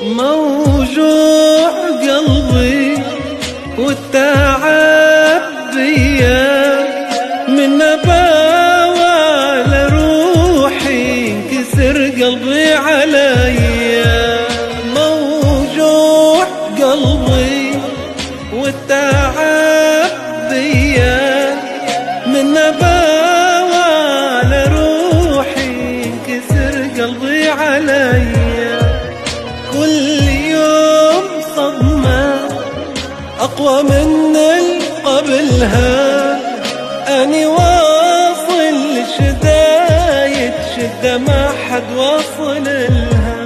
موجوع قلبي والتعب بيا من نباوى لروحي انكسر قلبي عليا. موجوع قلبي والتعب بيا من نباوى لروحي انكسر قلبي عليا. كل يوم صدمة أقوى من قبلها، أني واصل لشداية شدة ما حد واصل لها.